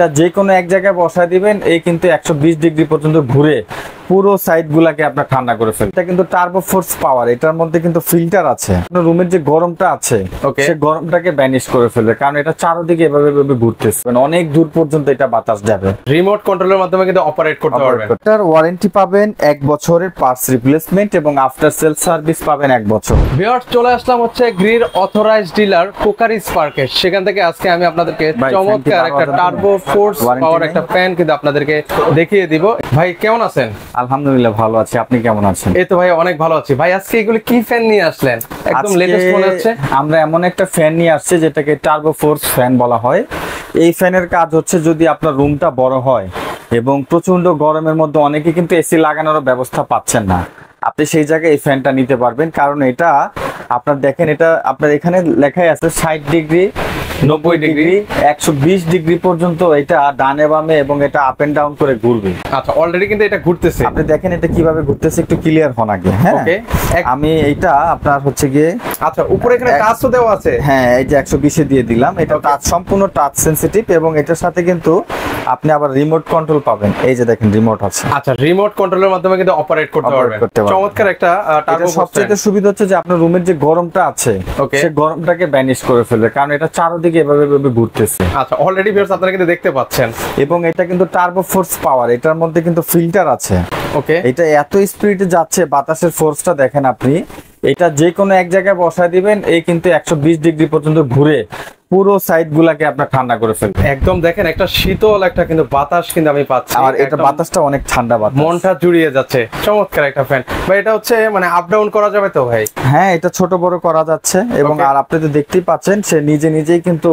এটা যে কোনো এক জায়গায় বসায় দিবেন, এই কিন্তু 120 ডিগ্রি পর্যন্ত ঘুরে পুরো সাইড গুলাকে আপনার ঠান্ডা করে ফেলবে। এটা কিন্তু টার্বো ফোর্স পাওয়ার, এটার মধ্যে কিন্তু ফিল্টার আছে। আপনার রুমের যে গরমটা আছে সেই গরমটাকে ব্যানিশ করে ফেলবে, কারণ এটা চারদিকে এভাবে ঘুরতেছে, অনেক দূর পর্যন্ত এটা বাতাস যাবে। রিমোট কন্ট্রোলের মাধ্যমে কিন্তু অপারেট করতে পারবেন। এটার ওয়ারেন্টি পাবেন 1 বছরের পার্টস রিপ্লেসমেন্ট এবং আফটার সেল সার্ভিস পাবেন 1 বছর। ভিউয়ার্স, চলে আসলাম হচ্ছে গ্রির অথরাইজড ডিলার কোকারি স্পার্কে। সেখান থেকে আজকে আমি আপনাদেরকে চমৎকার একটা টার্বো ফোর্স পাওয়ার একটা ফ্যান কিন্তু আপনাদেরকে দেখিয়ে দিব। ভাই কেমন আছেন? আলহামদুলিল্লাহ ভালো আছি, আপনি কেমন আছেন? এই তো ভাই অনেক ভালো আছি। ভাই আজকে এগুলো কি ফ্যান নিয়ে আসলেন? একদম লেটেস্ট মনে হচ্ছে। আমরা এমন একটা ফ্যান নিয়ে আসছি যেটাকে টার্বো ফোর্স ফ্যান বলা হয়। এই ফ্যানের কাজ হচ্ছে, যদি আপনার রুমটা বড় হয় এবং প্রচন্ড গরমের মধ্যে অনেকে কিন্তু এসি লাগানোর ব্যবস্থা পাচ্ছেন না, আপনি সেই জায়গায় এই ফ্যানটা নিতে পারবেন। কারণ এটা আপনার দেখেন, এটা আপনার এখানে লেখাই আছে 60 ডিগ্রি, 90 ডিগ্রি, 120 ডিগ্রি পর্যন্ত এটা ডানে বামে এবং এটা আপ এন্ড ডাউন করে ঘুরবে। আচ্ছা, অলরেডি কিন্তু এটা ঘুরতেছে। আপনি দেখেন এটা কিভাবে ঘুরতেছে, একটু ক্লিয়ার হন আগে। হ্যাঁ, ওকে। আমি এইটা আপনার হচ্ছে গিয়ে, আচ্ছা, উপরে এখানে টাচও দেওয়া আছে। হ্যাঁ, এই যে 120 এ দিয়ে দিলাম। এটা টাচ, সম্পূর্ণ টাচ সেনসিটিভ, এবং এটার সাথে কিন্তু আপনি আবার রিমোট কন্ট্রোল পাবেন। এই যে দেখেন রিমোট আছে। আচ্ছা, রিমোট কন্ট্রোলের মাধ্যমে কিন্তু অপারেট করতে পারবেন। চমৎকার একটা টার্বো। সবচেয়ে সুবিধা হচ্ছে যে আপনার রুমের যে গরমটা আছে সেই গরমটাকে ব্যানিশ করে ফেলবে, কারণ এটা চারদিকে এভাবে ঘুরতেছে। আচ্ছা, অলরেডি ভিউয়ার্স আপনারা কিন্তু দেখতে পাচ্ছেন। এবং এটা কিন্তু টার্বো ফোর্স পাওয়ার, এটার মধ্যে কিন্তু ফিল্টার আছে। ওকে, এটা এত স্পিডে যাচ্ছে, বাতাসের ফোর্সটা দেখেন আপনি। এটা যে কোনো এক জায়গায় বসায় দিবেন, এই কিন্তু 120 ডিগ্রি পর্যন্ত ঘুরে পুরো সাইড গুলাকে আপনার ঠান্ডা করে ফেলবে। একদম দেখেন, একটা শীতল একটা কিন্তু বাতাস কিন্তু আমি পাচ্ছি, আর এটা বাতাসটা অনেক ঠান্ডা বাতাস, মনটা জুড়িয়ে যাচ্ছে। চমৎকার একটা ফ্যান ভাই। এটা হচ্ছে মানে আপ ডাউন করা যাবে তো ভাই? হ্যাঁ, এটা ছোট বড় করা যাচ্ছে। এবং আর আপনি তো দেখতেই পাচ্ছেন, সে নিজেই কিন্তু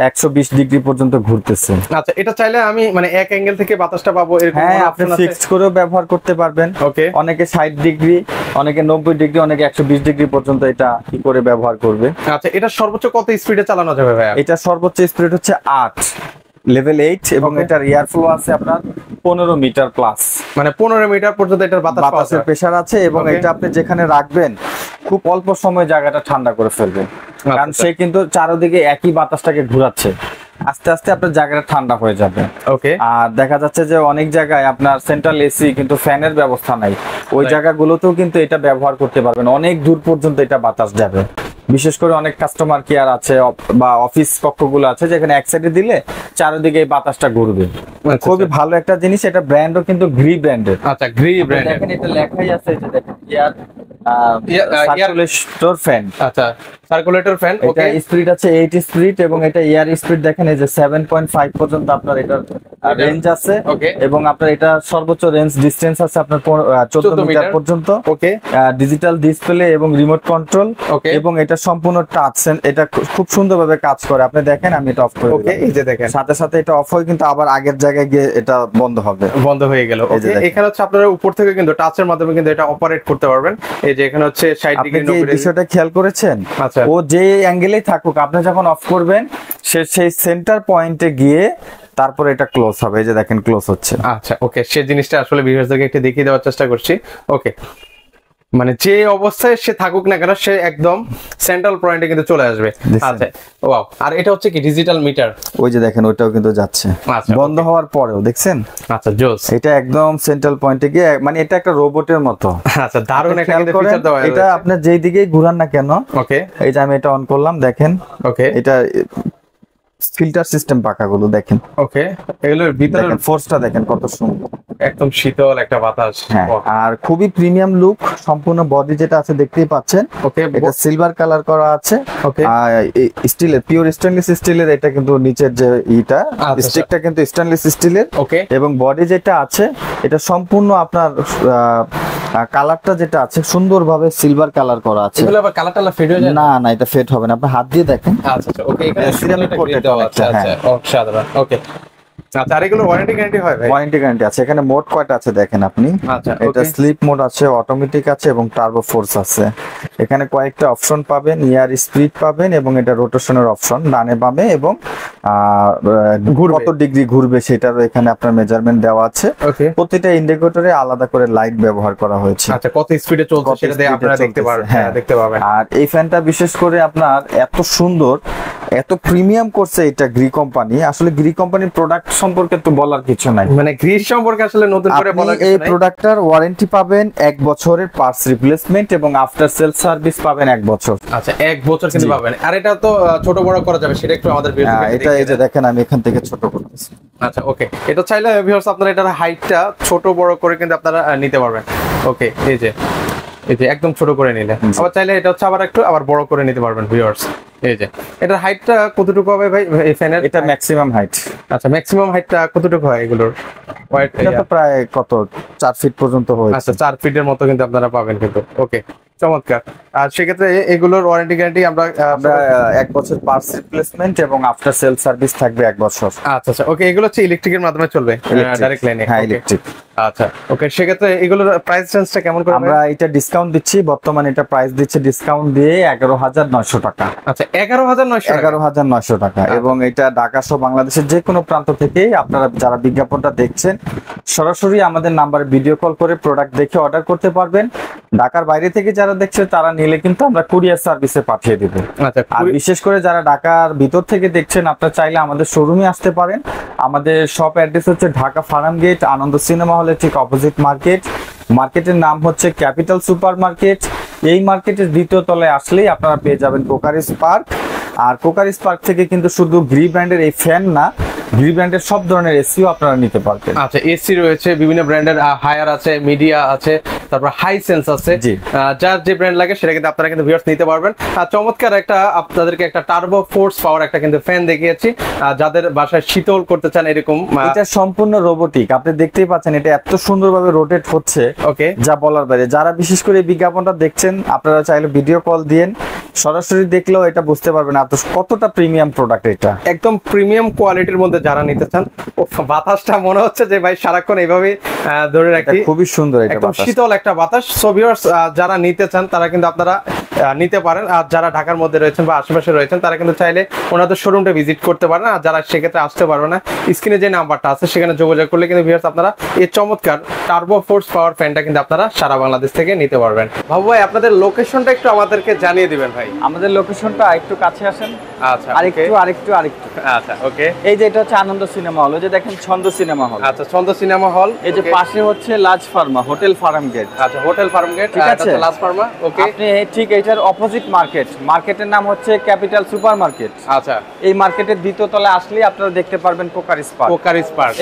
120 ডিগ্রি পর্যন্ত ঘুরতেছে। আচ্ছা, এটা চাইলে আমি মানে এক অ্যাঙ্গেল থেকে বাতাসটা পাবো এরকম? হ্যাঁ, আপনি ফিক্সড করেও ব্যবহার করতে পারবেন। ওকে, অনেকে 60 ডিগ্রি, অনেকে 90 ডিগ্রি, অনেকে 120 ডিগ্রি পর্যন্ত এটা কি করে ব্যবহার করবে। আচ্ছা, এটা সর্বোচ্চ কত স্পিডে চালানো যাবে ভাই? এটা সর্বোচ্চ স্পিড হচ্ছে 8, লেভেল 8, এবং এটার এয়ার ফ্লো আছে আপনার 15 মিটার প্লাস, মানে 15 মিটার পর্যন্ত এটার বাতাসের প্রেসার আছে। এবং এটা আপনি যেখানে রাখবেন খুব অল্প সময় জায়গাটা ঠান্ডা করে ফেলবে, কারণ সে কিন্তু চারদিকে একই বাতাসটাকে ঘোরাচ্ছে। আস্তে আস্তে আপনার জায়গাটা ঠান্ডা হয়ে যাবে। ওকে, আর দেখা যাচ্ছে যে অনেক জায়গায় আপনার সেন্ট্রাল এসি কিন্তু ফ্যানের ব্যবস্থা নাই, ওই জায়গাগুলোতেও কিন্তু এটা ব্যবহার করতে পারবেন, অনেক দূর পর্যন্ত এটা বাতাস যাবে। বিশেষ করে অনেক কাস্টমার কেয়ার আছে বা অফিস কক্ষগুলো আছে, যেখানে এক সাইডে দিলে চারিদিকে এই বাতাসটা ঘুরবে। খুবই ভালো একটা জিনিস। এটা ব্র্যান্ডও কিন্তু গ্রি ব্র্যান্ডের। আচ্ছা, গ্রি ব্র্যান্ড। দেখেন এটা লেখাই আছে, এটা দেখেন এয়ার সার্কুলেটর ফ্যান। আচ্ছা, সার্কুলেটর ফ্যান। এটা স্পিড আছে 8 স্পিড, এবং এটা এয়ার স্পিড দেখেন এই যে 7.5 পর্যন্ত আপনার এটার রেঞ্জ আছে। এবং আপনার এটা সর্বোচ্চ রেঞ্জ ডিসটেন্স আছে আপনার 14 মিটার পর্যন্ত। ওকে, ডিজিটাল ডিসপ্লে এবং রিমোট কন্ট্রোল, এবং এটা সম্পূর্ণ টাচ। এটা খুব সুন্দরভাবে কাজ করে। আপনি দেখেন, আমি এটা অফ করে দিলাম। এই যে দেখেন, সাথে সাথে এটা অফ হয়, কিন্তু আবার আগের জায়গায় গিয়ে এটা বন্ধ হবে, বন্ধ হয়ে গেল। এখানে হচ্ছে আপনারা উপর থেকে কিন্তু টাচের মাধ্যমে কিন্তু এটা অপারেট করতে পারবেন। এই যে এখানে হচ্ছে 60 ডিগ্রি। আপনি কি বিষয়টা খেয়াল করেছেন? আচ্ছা, ও যে অ্যাঙ্গেলেই থাকুক, আপনি যখন অফ করবেন সেই সেন্টার পয়েন্টে গিয়ে তারপরে এটা ক্লোজ হবে। এই যে দেখেন ক্লোজ হচ্ছে। আচ্ছা, ওকে, সেই জিনিসটা আসলে ভিউয়ারদেরকে একটু দেখিয়ে দেওয়ার চেষ্টা করছি। ওকে, মানে যে অবস্থায় সে থাকুক না কেন, সে একদম সেন্ট্রাল পয়েন্টে কিন্তু চলে আসবে। আচ্ছা, ওয়াও। আর এটা হচ্ছে কি ডিজিটাল মিটার? ওই যে দেখেন, ওইটাও কিন্তু যাচ্ছে বন্ধ হওয়ার পরেও, দেখছেন? আচ্ছা, জোস। এটা একদম সেন্ট্রাল পয়েন্টে গিয়ে, মানে এটা একটা রোবটের মতো। আচ্ছা, দারুণ একটা কিন্তু ফিচার দেওয়া আছে। এটা আপনি যেই দিকেই ঘুরান না কেন। ওকে, এই যে আমি এটা অন করলাম, দেখেন। ওকে, এটা ফিল্টার সিস্টেম পাকাগুলো দেখেন। ওকে, এগুলোর ভিতরের ফোর্সটা দেখেন কত সুন্দর, একদম শীতল একটা বাতাস। হ্যাঁ, আর খুবই প্রিমিয়াম লুক। সম্পূর্ণ বডি যেটা আছে দেখতেই পাচ্ছেন। ওকে, এটা সিলভার কালার করা আছে। ওকে, আর স্টিলের, পিওর স্টেনলেস স্টিলের। এটা কিন্তু নিচের যে ইটা স্টিকটা কিন্তু স্টেনলেস স্টিলের। ওকে, এবং বডি যেটা আছে এটা সম্পূর্ণ আপনার কালারটা যেটা আছে সুন্দরভাবে সিলভার কালার করা আছে। এগুলো আবার কালারটা ফেড হয়ে যায় না? না, এটা ফেড হবে না, আপনি হাত দিয়ে দেখেন। আচ্ছা, আচ্ছা, ওকে, এখানে সিরামিক কোট দেওয়া আছে। আচ্ছা, অসাধারণ। ওকে, আচ্ছা, আর এগুলো ওয়ারেন্টি গ্যারান্টি হয় ভাই? ওয়ারেন্টি গ্যারান্টি আছে। এখানে মোড কয়টা আছে দেখেন আপনি। আচ্ছা, এটা স্লিপ মোড আছে, অটোমেটিক আছে, এবং টার্বো ফোর্স আছে। এখানে কয়েকটা অপশন পাবেন, ইয়ার স্পিড পাবেন, এবং এটা রোটেশনের অপশন ডানে বামে, এবং কত ডিগ্রি ঘুরবে সেটারও এখানে আপনার মেজারমেন্ট দেওয়া আছে। প্রতিটা ইন্ডিকেটরে আলাদা করে লাইট ব্যবহার করা হয়েছে। আচ্ছা, কত স্পিডে চলছে সেটা দিয়ে আপনারা দেখতে পারবেন। হ্যাঁ, দেখতে পাবেন। আর এই ফ্যানটা বিশেষ করে আপনার এত সুন্দর, এত প্রিমিয়াম করছে এটা গ্রি কোম্পানি। আসলে গ্রি কোম্পানির প্রোডাক্ট সম্পর্কে তো বলার কিছু নাই, মানে গ্রিস সম্পর্কে আসলে নতুন করে বলার আপনি এই প্রোডাক্টটার ওয়ারেন্টি পাবেন 1 বছরের পার্টস রিপ্লেসমেন্ট এবং আফটার সেল সার্ভিস পাবেন 1 বছর। আচ্ছা 1 বছর কিন্তু পাবেন। আর এটা তো ছোট বড় করা যাবে, সেটা একটু আমাদের এটা এই যে দেখেন আমি এখান থেকে ছোট করতেছি। আচ্ছা ওকে, এটা চাইলে ভিউয়ার্স আপনারা এটার হাইটটা ছোট বড় করে কিন্তু আপনারা নিতে পারবেন। ওকে এই যে একদম ছোট করে নিলে, আবার চাইলে এটা হচ্ছে আবার বড় করে নিতে পারবেন ভিউয়ার্স। এই যে এটার হাইটটা কতটুকু হবে ভাই এই ফ্যানের? এটা ম্যাক্সিমাম হাইট। আচ্ছা ম্যাক্সিমাম হাইটটা কতটুকু হয় এগুলোর? এটা তো প্রায় কত 4 ফিট পর্যন্ত হয়। আচ্ছা 4 ফিটের মতো কিন্তু আপনারা পাবেন কিন্তু। ওকে চমৎকার। আর সেক্ষেত্রে এগুলোর ওয়ারেন্টি গ্যারান্টি আমরা 1 বছর পার্টস রিপ্লেসমেন্ট এবং আফটার সেল সার্ভিস থাকবে 1 বছর। আচ্ছা ওকে, এগুলো হচ্ছে ইলেকট্রিকের মাধ্যমে চলবে ডাইরেক্ট লাইনে? হ্যাঁ ইলেকট্রিক। আচ্ছা ওকে, সেক্ষেত্রে এগুলোর প্রাইস রেঞ্জটা কেমন করে? আমরা এটা ডিসকাউন্ট দিচ্ছি, বর্তমানে এটা প্রাইস দিচ্ছে ডিসকাউন্ট দিয়ে 11,900 টাকা। আচ্ছা 11,900 টাকা। এবং এটা ঢাকা সহ বাংলাদেশের যে কোনো প্রান্ত থেকে আপনারা যারা বিজ্ঞাপনটা দেখছেন সরাসরি আমাদের নাম্বারে ভিডিও কল করে প্রোডাক্ট দেখে অর্ডার করতে পারবেন। ঢাকার বাইরে থেকে যারা দেখছে তারা নিলে কিন্তু আমরা কুরিয়ার সার্ভিসে পাঠিয়ে দেব। আচ্ছা, আর বিশেষ করে যারা ঢাকার ভিতর থেকে দেখছেন আপনারা চাইলে আমাদের শোরুমে আসতে পারেন। আমাদের শপ অ্যাড্রেস হচ্ছে ঢাকা ফার্ম গেট, আনন্দ সিনেমা হলের ঠিক অপোজিট মার্কেটের নাম হচ্ছে ক্যাপিটাল সুপার মার্কেট। এই মার্কেটের দ্বিতীয় তলায় আসলেই আপনারা পেয়ে যাবেন কোকারিস পার্ক। আর কোকারিস পার্ক থেকে কিন্তু শুধু গ্রি ব্র্যান্ডের এই ফ্যান না, গ্রি ব্র্যান্ডের সব ধরনের এসিও আপনারা নিতে পারবেন। আচ্ছা এসি রয়েছে বিভিন্ন ব্র্যান্ডের, হায়ার আছে, মিডিয়া আছে, তারপর হাইসেন্স আছে, যার যে ব্র্যান্ড লাগে সেটা কিন্তু আপনারা কিন্তু ভিউয়ার্স নিতে পারবেন। আর চমৎকার একটা আপনাদেরকে একটা টার্বো ফোর্স পাওয়ার একটা কিন্তু ফ্যান দেখিয়েছি, যাদের বাসায় শীতল করতে চান এরকম। এটা সম্পূর্ণ রোবোটিক, আপনি দেখতেই পাচ্ছেন এটা এত সুন্দরভাবে রোটেট হচ্ছে, ওকে যা বলার বাইরে। যারা বিশেষ করে এই বিজ্ঞাপনটা দেখছেন আপনারা চাইলে ভিডিও কল দিয়েন, সরাসরি দেখলেও এটা বুঝতে পারবেন কতটা প্রিমিয়াম প্রোডাক্ট। এটা একদম প্রিমিয়াম কোয়ালিটির মধ্যে যারা নিতে চান, বাতাসটা মনে হচ্ছে যে ভাই সারাক্ষণ এইভাবে ধরে রাখি, খুবই সুন্দর, একদম শীতল একটা বাতাস। সো ভিউয়ার্স যারা নিতে চান তারা কিন্তু আপনারা নিতে পারেন। আর যারা ঢাকার মধ্যে রয়েছেন বা আশেপাশে রয়েছেন তারা কিন্তু চাইলে ওনাদের শোরুমটা ভিজিট করতে পারেন। আর যারা সেক্ষেত্রে আসতে পারবে না, স্ক্রিনে যে নাম্বারটা আছে সেখানে যোগাযোগ করলে কিন্তু ভিউয়ার্স আপনারা এই চমৎকার টার্বো ফোর্স পাওয়ার ফ্যানটা কিন্তু আপনারা সারা বাংলাদেশ থেকে নিতে পারবেন। বাবু ভাই আপনাদের লোকেশনটা একটু আমাদেরকে জানিয়ে দিবেন ভাই। আমাদের লোকেশনটা একটু কাছে আসেন। আচ্ছা আরেকটু আচ্ছা ওকে, এই যে এটা হচ্ছে আনন্দ সিনেমা হল, ওই যে দেখেন ছন্দ সিনেমা হল। আচ্ছা ছন্দ সিনেমা হল, এই যে পাশে হচ্ছে লাজ ফার্মা হোটেল ফার্ম গেট। আচ্ছা হোটেল ফার্ম গেট, ঠিক আছে লাজ ফার্মা। ওকে আপনি ঠিক এটার অপোজিট মার্কেটের নাম হচ্ছে ক্যাপিটাল সুপার মার্কেট। আচ্ছা এই মার্কেটের দ্বিতীয় তলায় আসলেই আপনারা দেখতে পারবেন কোকারিস পার্ক।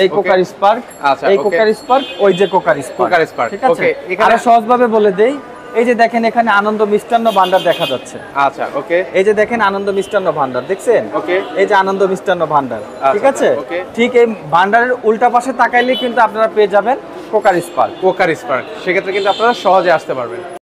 এই কোকারিস পার্ক, আচ্ছা এই কোকারিস পার্ক, ওই যে কোকারিস পার্ক। ঠিক আছে, এখানে সহজভাবে বলে দেই, এই যে দেখেন এখানে আনন্দ মিষ্টান্ন ভান্ডার দেখা যাচ্ছে। আচ্ছা ওকে, এই যে দেখেন আনন্দ মিষ্টান্ন ভান্ডার দেখছেন? ওকে, এই যে আনন্দ মিষ্টান্ন ভান্ডার, ঠিক আছে? ঠিক এই ভান্ডারের উল্টা পাশে তাকাইলে কিন্তু আপনারা পেয়ে যাবেন কোকারিস পার্ক। সেক্ষেত্রে কিন্তু আপনারা সহজে আসতে পারবেন।